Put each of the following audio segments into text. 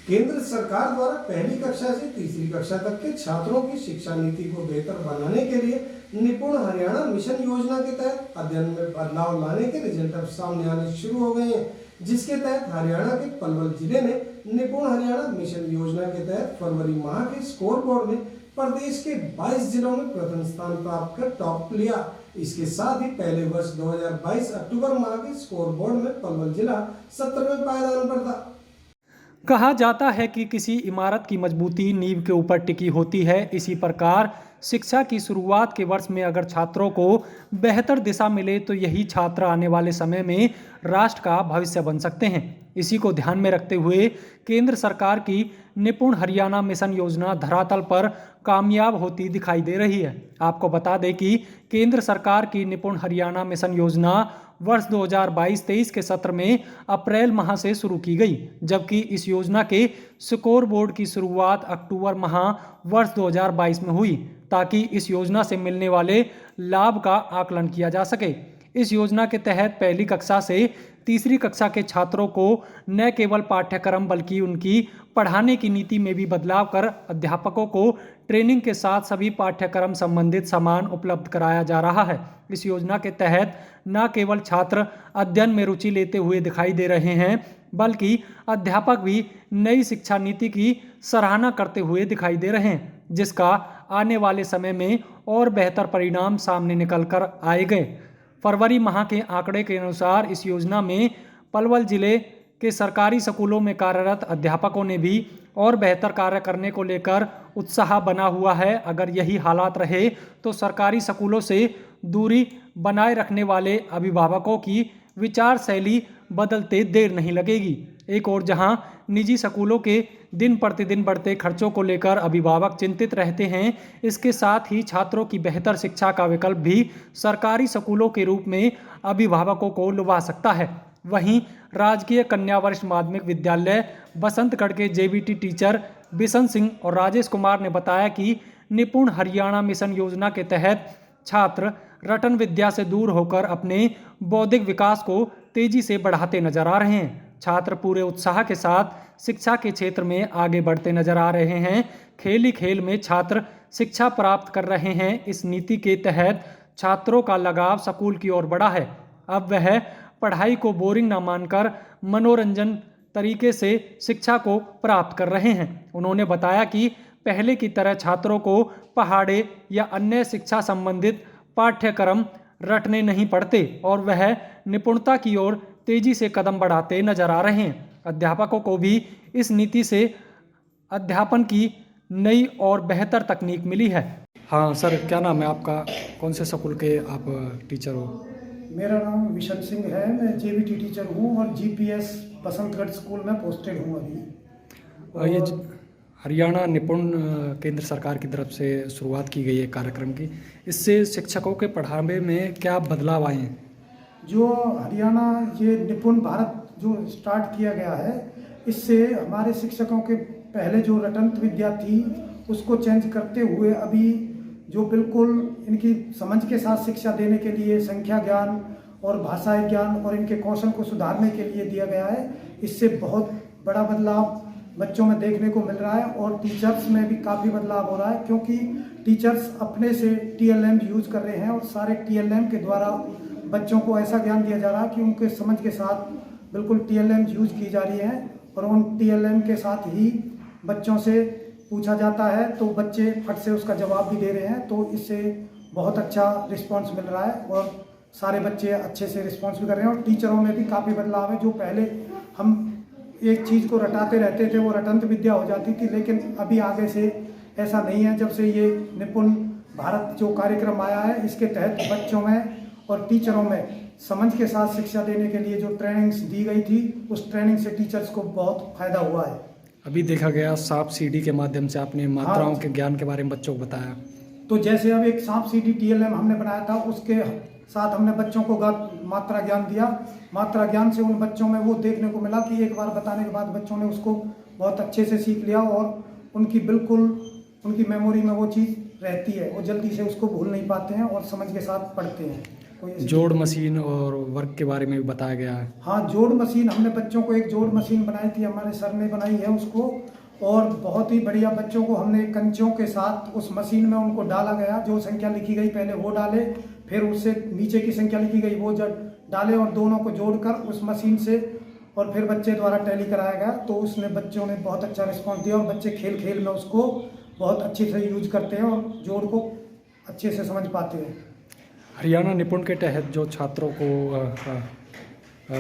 केंद्र सरकार द्वारा पहली कक्षा से तीसरी कक्षा तक के छात्रों की शिक्षा नीति को बेहतर बनाने के लिए निपुण हरियाणा मिशन योजना के तहत अध्ययन में बदलाव लाने के रिजल्ट अब सामने आने शुरू हो गए हैं, जिसके तहत हरियाणा के पलवल जिले ने निपुण हरियाणा मिशन योजना के तहत फरवरी माह के स्कोर बोर्ड में प्रदेश के 22 जिलों में प्रथम स्थान प्राप्त कर टॉप लिया। इसके साथ ही पहले वर्ष 2022 अक्टूबर माह के स्कोर बोर्ड में पलवल जिला 17वें पायदान पर था। कहा जाता है कि किसी इमारत की मजबूती नींव के ऊपर टिकी होती है। इसी प्रकार शिक्षा की शुरुआत के वर्ष में अगर छात्रों को बेहतर दिशा मिले तो यही छात्र आने वाले समय में राष्ट्र का भविष्य बन सकते हैं। इसी को ध्यान में रखते हुए केंद्र सरकार की निपुण हरियाणा मिशन योजना धरातल पर कामयाब होती दिखाई दे रही है। आपको बता दें कि केंद्र सरकार की निपुण हरियाणा मिशन योजना वर्ष 2022-23 के सत्र में अप्रैल माह से शुरू की गई, जबकि इस योजना के स्कोर बोर्ड की शुरुआत अक्टूबर माह वर्ष 2022 में हुई, ताकि इस योजना से मिलने वाले लाभ का आकलन किया जा सके। इस योजना के तहत पहली कक्षा से तीसरी कक्षा के छात्रों को न केवल पाठ्यक्रम बल्कि उनकी पढ़ाने की नीति में भी बदलाव कर अध्यापकों को ट्रेनिंग के साथ सभी पाठ्यक्रम संबंधित सामान उपलब्ध कराया जा रहा है। इस योजना के तहत न केवल छात्र अध्ययन में रुचि लेते हुए दिखाई दे रहे हैं, बल्कि अध्यापक भी नई शिक्षा नीति की सराहना करते हुए दिखाई दे रहे हैं, जिसका आने वाले समय में और बेहतर परिणाम सामने निकल कर आएंगे। फरवरी माह के आंकड़े के अनुसार इस योजना में पलवल जिले के सरकारी स्कूलों में कार्यरत अध्यापकों ने भी और बेहतर कार्य करने को लेकर उत्साह बना हुआ है। अगर यही हालात रहे तो सरकारी स्कूलों से दूरी बनाए रखने वाले अभिभावकों की विचार शैली बदलते देर नहीं लगेगी। एक और जहां निजी स्कूलों के दिन प्रतिदिन बढ़ते खर्चों को लेकर अभिभावक चिंतित रहते हैं, इसके साथ ही छात्रों की बेहतर शिक्षा का विकल्प भी सरकारी स्कूलों के रूप में अभिभावकों को लुभा सकता है। वहीं राजकीय कन्या वरिष्ठ माध्यमिक विद्यालय बसंतगढ़ के जेबीटी टीचर बिशन सिंह और राजेश कुमार ने बताया कि निपुण हरियाणा मिशन योजना के तहत छात्र रटन विद्या से दूर होकर अपने बौद्धिक विकास को तेजी से बढ़ाते नजर आ रहे हैं। छात्र पूरे उत्साह के साथ शिक्षा के क्षेत्र में आगे बढ़ते नजर आ रहे हैं। खेल ही खेल में छात्र शिक्षा प्राप्त कर रहे हैं। इस नीति के तहत छात्रों का लगाव स्कूल की ओर बढ़ा है। अब वह पढ़ाई को बोरिंग न मानकर मनोरंजन तरीके से शिक्षा को प्राप्त कर रहे हैं। उन्होंने बताया कि पहले की तरह छात्रों को पहाड़े या अन्य शिक्षा संबंधित पाठ्यक्रम रटने नहीं पड़ते और वह निपुणता की ओर तेजी से कदम बढ़ाते नजर आ रहे हैं। अध्यापकों को भी इस नीति से अध्यापन की नई और बेहतर तकनीक मिली है। हाँ सर, क्या नाम है आपका? कौन से स्कूल के आप टीचर हो? मेरा नाम विशन सिंह है। मैं जेबीटी टीचर हूँ और जीपीएस बसंतगढ़ स्कूल में पोस्टेड हूँ अभी। ये हरियाणा निपुण केंद्र सरकार की तरफ से शुरुआत की गई है कार्यक्रम की, इससे शिक्षकों के पढ़ाने में क्या बदलाव आए हैं? जो हरियाणा ये निपुण भारत जो स्टार्ट किया गया है, इससे हमारे शिक्षकों के पहले जो रटंत विद्या थी उसको चेंज करते हुए अभी जो बिल्कुल इनकी समझ के साथ शिक्षा देने के लिए संख्या ज्ञान और भाषाई ज्ञान और इनके कौशल को सुधारने के लिए दिया गया है। इससे बहुत बड़ा बदलाव बच्चों में देखने को मिल रहा है और टीचर्स में भी काफ़ी बदलाव हो रहा है, क्योंकि टीचर्स अपने से टीएलएम यूज कर रहे हैं और सारे टीएलएम के द्वारा बच्चों को ऐसा ज्ञान दिया जा रहा है कि उनके समझ के साथ बिल्कुल टीएलएम यूज की जा रही है और उन टीएलएम के साथ ही बच्चों से पूछा जाता है तो बच्चे फट से उसका जवाब भी दे रहे हैं। तो इससे बहुत अच्छा रिस्पांस मिल रहा है और सारे बच्चे अच्छे से रिस्पांस भी कर रहे हैं और टीचरों में भी काफ़ी बदलाव है। जो पहले हम एक चीज़ को रटाते रहते थे वो रटंत विद्या हो जाती थी, लेकिन अभी आगे से ऐसा नहीं है। जब से ये निपुण भारत जो कार्यक्रम आया है, इसके तहत बच्चों में और टीचरों में समझ के साथ शिक्षा देने के लिए जो ट्रेनिंग्स दी गई थी, उस ट्रेनिंग से टीचर्स को बहुत फायदा हुआ है। अभी देखा गया सांप सीढ़ी के माध्यम से आपने मात्राओं के ज्ञान के बारे में बच्चों को बताया। तो जैसे अब एक सांप सीढ़ी टीएलएम हमने बनाया था, उसके साथ हमने बच्चों को मात्रा ज्ञान दिया। मात्रा ज्ञान से उन बच्चों में वो देखने को मिला कि एक बार बताने के बाद बच्चों ने उसको बहुत अच्छे से सीख लिया और उनकी बिल्कुल उनकी मेमोरी में वो चीज़ रहती है, वो जल्दी से उसको भूल नहीं पाते हैं और समझ के साथ पढ़ते हैं। कोई ऐसी जोड़ मशीन और वर्क के बारे में भी बताया गया है। हाँ, जोड़ मशीन हमने बच्चों को एक जोड़ मशीन बनाई थी, हमारे सर ने बनाई है उसको, और बहुत ही बढ़िया बच्चों को हमने कंचों के साथ उस मशीन में उनको डाला गया। जो संख्या लिखी गई पहले वो डाले, फिर उससे नीचे की संख्या लिखी गई वो डाले, और दोनों को जोड़कर उस मशीन से और फिर बच्चे द्वारा टैली कराया गया। तो उसने बच्चों ने बहुत अच्छा रिस्पॉन्स दिया, और बच्चे खेल खेल में उसको बहुत अच्छे से यूज करते हैं और जोड़ को अच्छे से समझ पाते हैं। हरियाणा निपुण के तहत जो छात्रों को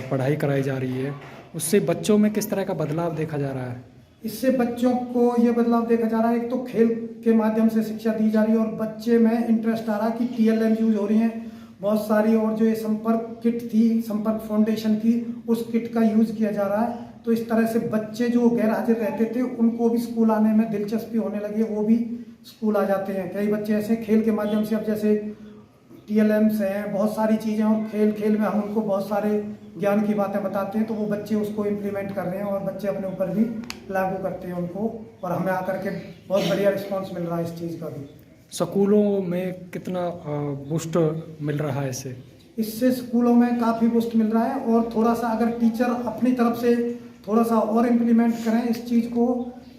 पढ़ाई कराई जा रही है, उससे बच्चों में किस तरह का बदलाव देखा जा रहा है? इससे बच्चों को ये बदलाव देखा जा रहा है, एक तो खेल के माध्यम से शिक्षा दी जा रही है, और बच्चे में इंटरेस्ट आ रहा है कि TLM यूज हो रही हैं बहुत सारी, और जो ये संपर्क किट थी, संपर्क फाउंडेशन की, उस किट का यूज किया जा रहा है। तो इस तरह से बच्चे जो गैर हाजिर रहते थे उनको भी स्कूल आने में दिलचस्पी होने लगी है, वो भी स्कूल आ जाते हैं। कई बच्चे ऐसे खेल के माध्यम से, अब जैसे TLMs हैं, बहुत सारी चीज़ें, और खेल खेल में हम उनको बहुत सारे ज्ञान की बातें बताते हैं, तो वो बच्चे उसको इम्प्लीमेंट कर रहे हैं और बच्चे अपने ऊपर भी लागू करते हैं उनको, और हमें आकर के बहुत बढ़िया रिस्पॉन्स मिल रहा है इस चीज़ का भी। स्कूलों में कितना बूस्ट मिल रहा है इससे? इससे स्कूलों में काफ़ी बूस्ट मिल रहा है, और थोड़ा सा अगर टीचर अपनी तरफ से थोड़ा सा और इम्प्लीमेंट करें इस चीज़ को,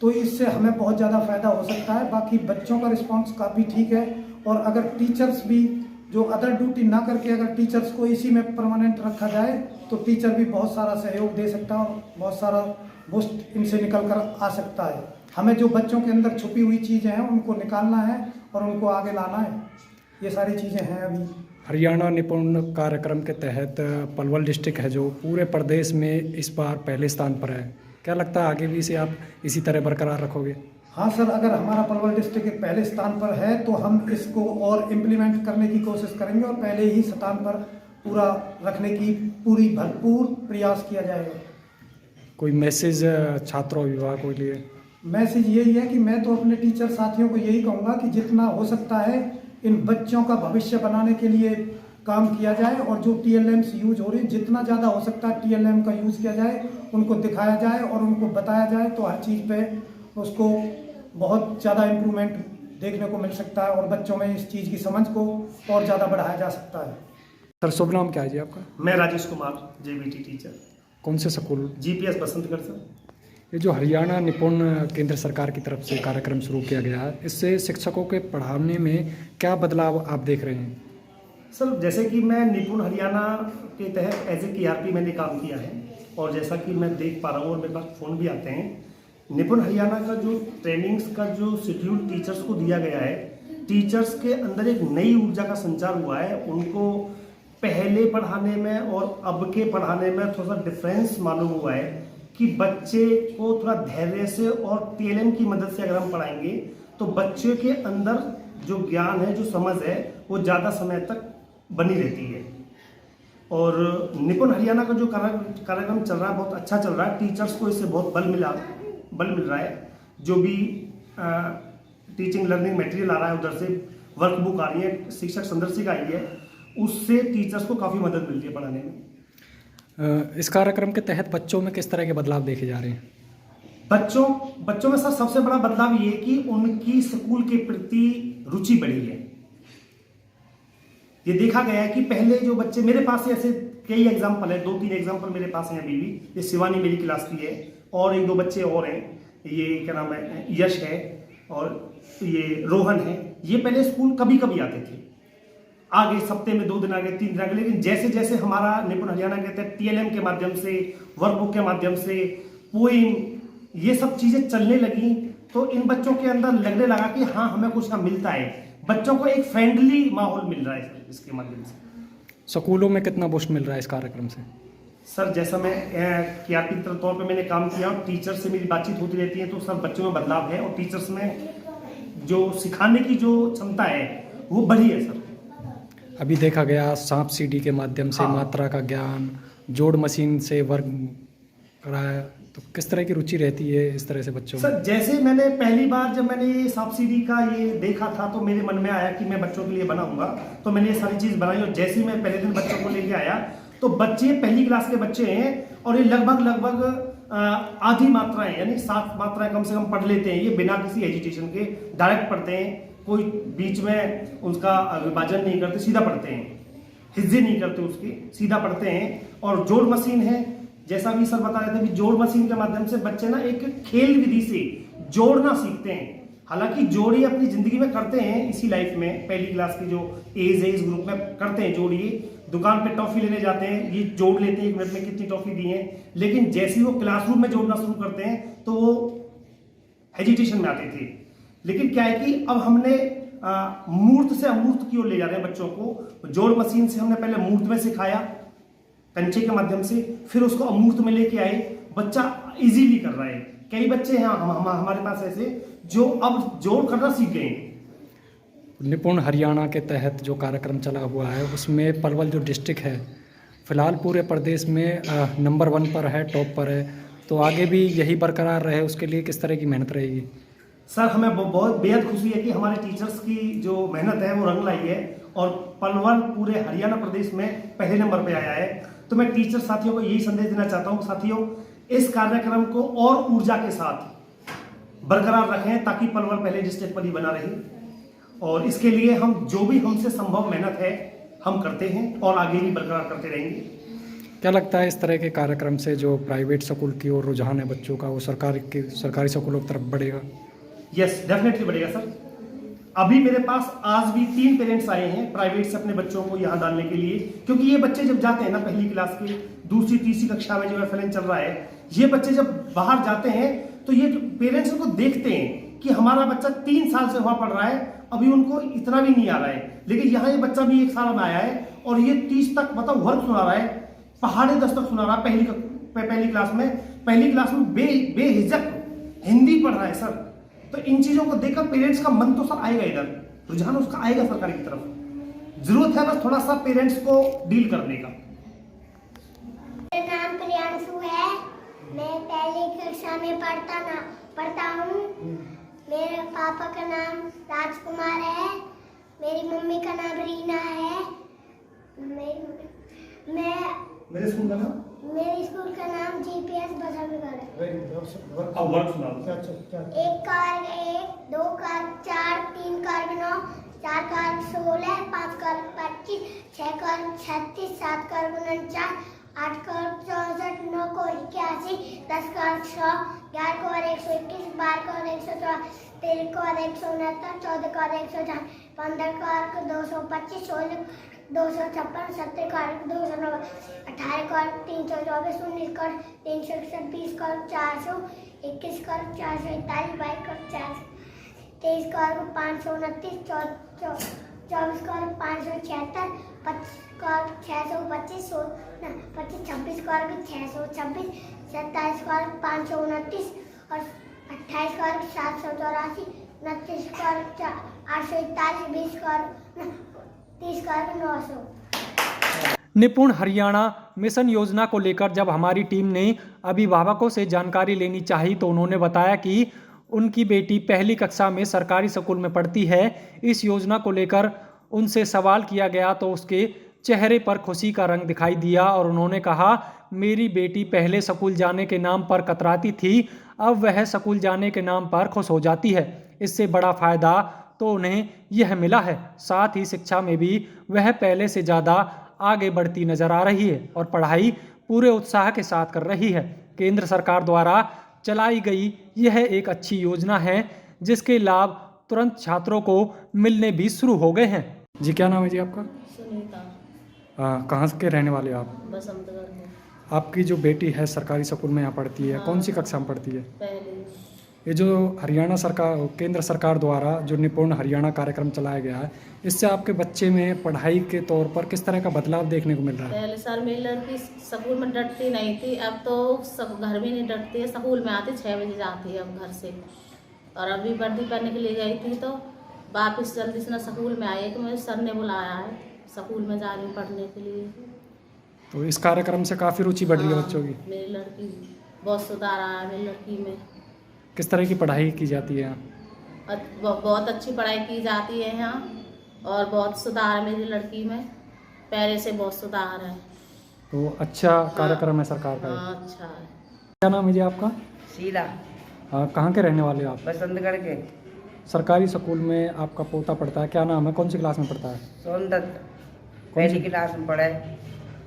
तो इससे हमें बहुत ज़्यादा फ़ायदा हो सकता है। बाकी बच्चों का रिस्पॉन्स काफ़ी ठीक है, और अगर टीचर्स भी जो अदर ड्यूटी ना करके अगर टीचर्स को इसी में परमानेंट रखा जाए, तो टीचर भी बहुत सारा सहयोग दे सकता है, और बहुत सारा बूस्ट इनसे निकल कर आ सकता है। हमें जो बच्चों के अंदर छुपी हुई चीज़ें हैं उनको निकालना है और उनको आगे लाना है, ये सारी चीज़ें हैं अभी। हरियाणा निपुण कार्यक्रम के तहत पलवल डिस्ट्रिक्ट है जो पूरे प्रदेश में इस बार पहले स्थान पर है। क्या लगता है आगे भी इसे आप इसी तरह बरकरार रखोगे? हाँ सर, अगर हमारा पलवल डिस्ट्रिक्ट पहले स्थान पर है तो हम इसको और इम्प्लीमेंट करने की कोशिश करेंगे, और पहले ही स्थान पर पूरा रखने की भरपूर प्रयास किया जाएगा। कोई मैसेज छात्रों अभिभावकों के लिए? मैसेज यही है कि मैं तो अपने टीचर साथियों को यही कहूँगा कि जितना हो सकता है इन बच्चों का भविष्य बनाने के लिए काम किया जाए, और जो TLMs यूज हो रही है जितना ज़्यादा हो सकता है TLM का यूज़ किया जाए, उनको दिखाया जाए और उनको बताया जाए, तो हर चीज़ पे उसको बहुत ज़्यादा इम्प्रूवमेंट देखने को मिल सकता है, और बच्चों में इस चीज़ की समझ को और ज़्यादा बढ़ाया जा सकता है। सर शुभ नाम क्या है जी आपका? मैं राजेश कुमार, JBT टीचर, कौन से स्कूल? GPS Basantgarh sir. ये जो हरियाणा निपुण केंद्र सरकार की तरफ से कार्यक्रम शुरू किया गया है, इससे शिक्षकों के पढ़ाने में क्या बदलाव आप देख रहे हैं? सर जैसे कि मैं निपुण हरियाणा के तहत एज ए KRP मैंने काम किया है, और जैसा कि मैं देख पा रहा हूँ और मेरे पास फ़ोन भी आते हैं, निपुण हरियाणा का जो ट्रेनिंग्स का जो शेड्यूल टीचर्स को दिया गया है, टीचर्स के अंदर एक नई ऊर्जा का संचार हुआ है। उनको पहले पढ़ाने में और अब के पढ़ाने में थोड़ा सा डिफरेंस मालूम हुआ है कि बच्चे को थोड़ा धैर्य से और TLM की मदद से अगर हम पढ़ाएंगे तो बच्चे के अंदर जो ज्ञान है, जो समझ है, वो ज़्यादा समय तक बनी रहती है। और निपुण हरियाणा का जो कार्यक्रम चल रहा है बहुत अच्छा चल रहा है। टीचर्स को इससे बहुत बल मिल रहा है। जो भी टीचिंग लर्निंग मटेरियल आ रहा है, उधर से वर्कबुक आ रही है, शिक्षक संदर्शिका आई है, उससे टीचर्स को काफ़ी मदद मिलती है पढ़ाने में। इस कार्यक्रम के तहत बच्चों में किस तरह के बदलाव देखे जा रहे हैं? बच्चों में सर सबसे बड़ा बदलाव ये है कि उनकी स्कूल के प्रति रुचि बढ़ी है। ये देखा गया है कि पहले जो बच्चे, मेरे पास ऐसे कई एग्जाम्पल है, 2-3 एग्जाम्पल मेरे पास हैं अभी भी। ये शिवानी मेरी क्लास की है, और 1-2 बच्चे और हैं, ये क्या नाम है, यश है और ये रोहन है। ये पहले स्कूल कभी कभी आते थे, आगे सप्ते में 2 दिन आ गए, 3 दिन आ गए, लेकिन जैसे जैसे हमारा निपुण हरियाणा के तहत TLM के माध्यम से, वर्कबुक के माध्यम से, पोइम, ये सब चीज़ें चलने लगी, तो इन बच्चों के अंदर लगने लगा कि हाँ हमें कुछ ना मिलता है। बच्चों को एक फ्रेंडली माहौल मिल रहा है इसके माध्यम से। स्कूलों में कितना बूस्ट मिल रहा है इस कार्यक्रम से? सर जैसा मैं KRP के तौर पे मैंने काम किया और टीचर से मेरी बातचीत होती रहती है, तो सर बच्चों में बदलाव है और टीचर्स में जो सिखाने की जो क्षमता है वो बढ़ी है सर। अभी देखा गया सांप सीढ़ी के माध्यम से मात्रा का ज्ञान, जोड़ मशीन से वर्क कराया, तो किस तरह की रुचि रहती है इस तरह से बच्चों में? सर जैसे मैंने पहली बार जब मैंने ये सांप सीढ़ी का ये देखा था तो मेरे मन में आया कि मैं बच्चों के लिए बनाऊंगा, तो मैंने ये सारी चीज़ बनाई। और जैसे ही मैं पहले दिन बच्चों को लेके आया तो बच्चे पहली क्लास के बच्चे हैं और ये लगभग आधी मात्राएं यानी 7 मात्राएं कम से कम पढ़ लेते हैं, ये बिना किसी एजिटेशन के डायरेक्ट पढ़ते हैं, कोई बीच में उसका विभाजन नहीं करते, सीधा पढ़ते हैं। हिज्जे नहीं करते उसके, सीधा पढ़ते हैं। और जोड़ मशीन है, जैसा भी सर बता रहे थे, जोड़ मशीन के माध्यम से बच्चे ना एक खेल विधि से जोड़ना सीखते हैं। हालांकि जोड़ ये अपनी जिंदगी में करते हैं, इसी लाइफ में पहली क्लास की जो एज है इस ग्रुप में करते हैं जोड़। ये दुकान पे टॉफी लेने जाते हैं, ये जोड़ लेते हैं 1 मिनट में कितनी टॉफी दी है। लेकिन जैसे ही वो क्लासरूम में जोड़ना शुरू करते हैं तो वो हेजिटेशन में आते थे। लेकिन क्या है कि अब हमने मूर्त से अमूर्त की ओर ले जा रहे हैं बच्चों को। जोड़ मशीन से हमने पहले मूर्त में सिखाया कंचे के माध्यम से, फिर उसको अमूर्त में लेके आए। बच्चा इजीली कर रहा है। कई बच्चे हैं हमारे पास ऐसे जो अब जोड़ करना सीख गए हैं। निपुण हरियाणा के तहत जो कार्यक्रम चला हुआ है उसमें पलवल जो डिस्ट्रिक्ट है फिलहाल पूरे प्रदेश में नंबर 1 पर है, टॉप पर है। तो आगे भी यही बरकरार रहे, उसके लिए किस तरह की मेहनत रहेगी? सर हमें बहुत बेहद खुशी है कि हमारे टीचर्स की जो मेहनत है वो रंग लाई है और पलवल पूरे हरियाणा प्रदेश में पहले नंबर पे आया है। तो मैं टीचर साथियों को यही संदेश देना चाहता हूँ, साथियों इस कार्यक्रम को और ऊर्जा के साथ बरकरार रखें ताकि पलवल पहले डिस्ट्रिक्ट पर ही बना रहे। और इसके लिए हम जो भी हमसे संभव मेहनत है हम करते हैं और आगे भी बरकरार करते रहेंगे। क्या लगता है इस तरह के कार्यक्रम से जो प्राइवेट स्कूल की ओर रुझान है बच्चों का वो सरकारी स्कूलों की तरफ बढ़ेगा? यस डेफिनेटली बढ़ेगा सर। अभी मेरे पास आज भी 3 पेरेंट्स आए हैं प्राइवेट से अपने बच्चों को यहाँ डालने के लिए, क्योंकि ये बच्चे जब जाते हैं ना पहली क्लास के दूसरी तीसरी कक्षा में जो FLN चल रहा है, ये बच्चे जब बाहर जाते हैं तो ये पेरेंट्स उनको देखते हैं कि हमारा बच्चा 3 साल से वहाँ पढ़ रहा है, अभी उनको इतना भी नहीं आ रहा है, लेकिन यहाँ ये बच्चा भी 1 साल में आया है और ये 30 तक मतलब वर्क सुना रहा है, पहाड़ी 10 तक सुना रहा है पहली क्लास में। पहली क्लास में बेहिचक हिंदी पढ़ रहा है सर। तो इन चीजों को देखकर पेरेंट्स का मन तो सर आएगा, इधर रुझान उसका आएगा सरकारी की तरफ। जरूरत है बस थोड़ा सा पेरेंट्स को डील करने का। मेरा नाम प्रियांशु है, मैं पहली कक्षा में पढ़ता हूँ। मेरे पापा का नाम राजकुमार है, मेरी मम्मी का नाम रीना है। मेरे स्कूल का नाम मेरे स्कूल का नाम GPS बसंतगढ़ है। अब वर्क सुना दो। क्या 1 car 1, 2 car 4, 3 car 9, 4 car 16, 5 car 25, 6 car 36, 7 car 49, 8 car 64, 9 को 81, 10 कार 100, 11 को 121, 12 को 114, 13 को 169, 14 को 104, 15 को 225, 16 256, 17 को 290, 18 को 324, 19 को 361, 20 को 400, 21 को 441, 22 को 400, 23 को 529, 24 को 576, 25 को 625, 26 को 626, 27 को 529 और 28 को 784, 29 को 841, 20 को 30 को 900। निपुण हरियाणा मिशन योजना को लेकर जब हमारी टीम ने अभिभावकों से जानकारी लेनी चाही तो उन्होंने बताया कि उनकी बेटी पहली कक्षा में सरकारी स्कूल में पढ़ती है। इस योजना को लेकर उनसे सवाल किया गया तो उसके चेहरे पर खुशी का रंग दिखाई दिया और उन्होंने कहा, मेरी बेटी पहले स्कूल जाने के नाम पर कतराती थी, अब वह स्कूल जाने के नाम पर खुश हो जाती है। इससे बड़ा फ़ायदा तो उन्हें यह मिला है, साथ ही शिक्षा में भी वह पहले से ज़्यादा आगे बढ़ती नजर आ रही है और पढ़ाई पूरे उत्साह के साथ कर रही है। केंद्र सरकार द्वारा चलाई गई यह एक अच्छी योजना है जिसके लाभ तुरंत छात्रों को मिलने भी शुरू हो गए हैं। जी क्या नाम है जी आपका? सुनीता। कहाँ के रहने वाले आप? बसंतगढ़ में। आपकी जो बेटी है सरकारी स्कूल में यहाँ पढ़ती है, कौन सी कक्षा में पढ़ती है? पहले। ये जो हरियाणा सरकार केंद्र सरकार द्वारा जो निपुण हरियाणा कार्यक्रम चलाया गया है, इससे आपके बच्चे में पढ़ाई के तौर पर किस तरह का बदलाव देखने को मिल रहा है? पहले सर मेरी लड़की स्कूल में डरती नहीं थी, अब तो सब घर में नहीं डरती है, स्कूल में आती 6 बजे जाती है अब घर से। और अभी वर्दी पहनने के लिए गई थी तो वापस जल्दी से ना स्कूल में आई है कि मेरे सर ने बुलाया है, स्कूल में जा रही हूँ पढ़ने के लिए। तो इस कार्यक्रम से काफ़ी रुचि बढ़ रही है बच्चों की? मेरी लड़की बहुत सुधार आया है मेरी लड़की में। किस तरह की पढ़ाई की जाती है यहाँ? बहुत अच्छी पढ़ाई की जाती है यहाँ और बहुत सुधार है मेरी लड़की में, पहले से बहुत सुधार है। तो अच्छा कार्यक्रम है सरकार का। हाँ अच्छा है। क्या नाम है जी आपका? शीला। कहाँ के रहने वाले हो आप? बसंतगढ़ के। सरकारी स्कूल में आपका पोता पढ़ता है, क्या नाम है, कौन सी क्लास में पढ़ता है? सोनदत्त। पहली क्लास में पढ़े।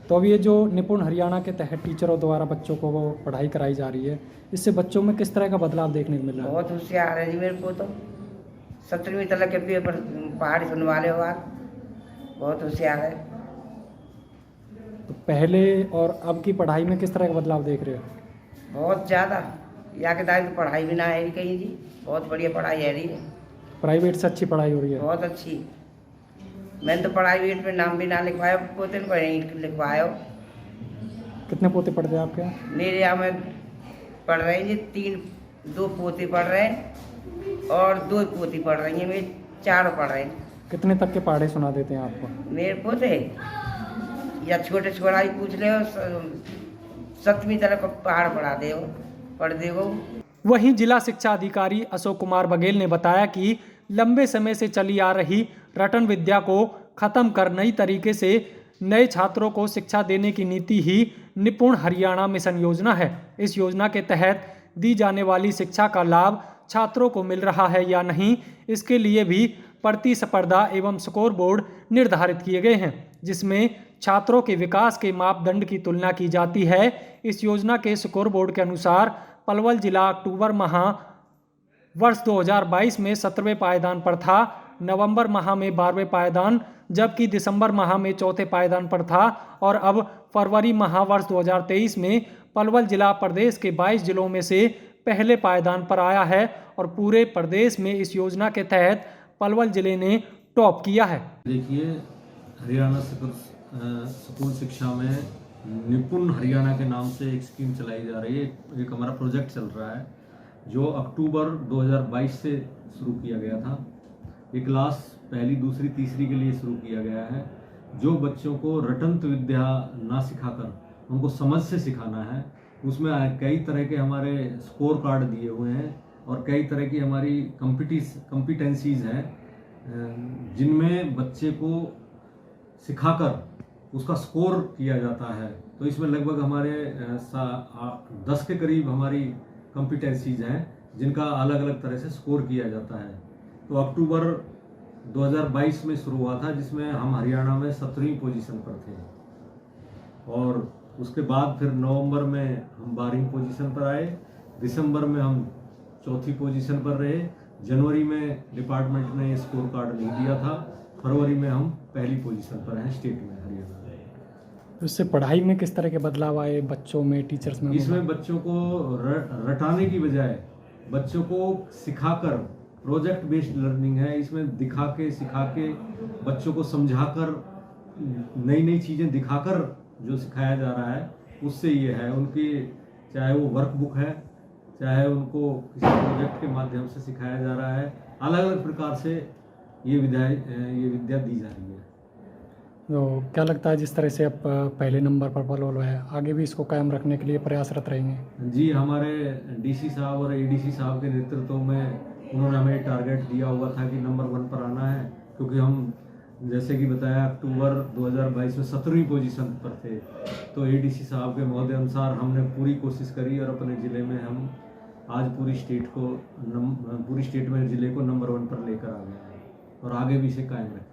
तो अब ये जो निपुण हरियाणा के तहत टीचरों द्वारा बच्चों को वो पढ़ाई कराई जा रही है, इससे बच्चों में किस तरह का बदलाव देखने को मिल रहा है? बहुत होशियार है जी मेरे को तो। 17वीं तक के पेपर पहाड़ी सुनवाले हो आप, बहुत होशियार है। तो पहले और अब की पढ़ाई में किस तरह का बदलाव देख रहे हो? बहुत ज़्यादा। या के दाई तो पढ़ाई भी ना है रही कहीं जी, बहुत बढ़िया पढ़ाई है रही है, प्राइवेट से अच्छी पढ़ाई हो रही है? बहुत अच्छी। मैंने तो प्राइवेट में नाम भी ना लिखवाया, पोते को नहीं लिखवाया। कितने पोते पढ़ते हैं आपके यहाँ? मेरे यहाँ में पढ़ रहे हैं जी 2 पोते पढ़ रहे हैं और 2 पोती पढ़ रही हैं, मेरे 4 पढ़ रहे हैं। कितने तक के पहाड़े सुना देते हैं आपको? मेरे पोते या छोटे छोड़ा ही पूछ ले, 7वीं तरफ पहाड़ पढ़ दे वो। वहीं जिला शिक्षा अधिकारी अशोक कुमार बघेल ने बताया कि लंबे समय से चली आ रही रटन विद्या को खत्म कर नई तरीके से नए छात्रों को शिक्षा देने की नीति ही निपुण हरियाणा मिशन योजना है। इस योजना के तहत दी जाने वाली शिक्षा का लाभ छात्रों को मिल रहा है या नहीं, इसके लिए भी प्रतिस्पर्धा एवं स्कोर बोर्ड निर्धारित किए गए हैं, जिसमें छात्रों के विकास के मापदंड की तुलना की जाती है। इस योजना के स्कोर बोर्ड के अनुसार पलवल जिला अक्टूबर माह वर्ष 2022 में 17वें पायदान पर था, नवंबर माह में 12वें पायदान, जबकि दिसंबर माह में 4थे पायदान पर था और अब फरवरी माह वर्ष 2023 में पलवल जिला प्रदेश के 22 जिलों में से पहले पायदान पर आया है और पूरे प्रदेश में इस योजना के तहत पलवल जिले ने टॉप किया है। देखिए, हरियाणा स्कूल शिक्षा में निपुण हरियाणा के नाम से एक स्कीम चलाई जा रही है। एक हमारा प्रोजेक्ट चल रहा है जो अक्टूबर 2022 से शुरू किया गया था। ये क्लास पहली, दूसरी, तीसरी के लिए शुरू किया गया है। जो बच्चों को रटंत विद्या ना सिखाकर उनको समझ से सिखाना है, उसमें कई तरह के हमारे स्कोर कार्ड दिए हुए हैं और कई तरह की हमारी कॉम्पिटेंसीज हैं, जिनमें बच्चे को सिखाकर उसका स्कोर किया जाता है। तो इसमें लगभग हमारे 10 के करीब हमारी कॉम्पिटेंसीज हैं, जिनका अलग अलग तरह से स्कोर किया जाता है। तो अक्टूबर 2022 में शुरू हुआ था, जिसमें हम हरियाणा में 17वीं पोजीशन पर थे और उसके बाद फिर नवंबर में हम 12वीं पोजीशन पर आए, दिसंबर में हम 4थी पोजीशन पर रहे, जनवरी में डिपार्टमेंट ने स्कोर कार्ड नहीं दिया था, फरवरी में हम पहली पोजीशन पर हैं स्टेट में हरियाणा। इससे पढ़ाई में किस तरह के बदलाव आए बच्चों में, टीचर्स में? इसमें बच्चों को रटाने की बजाय बच्चों को सिखाकर, प्रोजेक्ट बेस्ड लर्निंग है, इसमें दिखा के, सिखा के, बच्चों को समझाकर, नई नई चीज़ें दिखाकर जो सिखाया जा रहा है, उससे ये है उनकी, चाहे वो वर्कबुक है, चाहे उनको किसी प्रोजेक्ट के माध्यम से सिखाया जा रहा है, अलग अलग प्रकार से ये विद्या दी जा रही है। तो क्या लगता है जिस तरह से अब पहले नंबर पर पलवल है, आगे भी इसको कायम रखने के लिए प्रयासरत रहेंगे? जी, हमारे डीसी साहब और एडीसी साहब के नेतृत्व में उन्होंने हमें टारगेट दिया हुआ था कि नंबर 1 पर आना है, क्योंकि हम जैसे कि बताया अक्टूबर 2022 में 17वीं पोजीशन पर थे। तो एडीसी साहब के महोदय अनुसार हमने पूरी कोशिश करी और अपने ज़िले में हम आज पूरी स्टेट में ज़िले को नंबर 1 पर लेकर आ गए हैं और आगे भी इसे कायम रखें।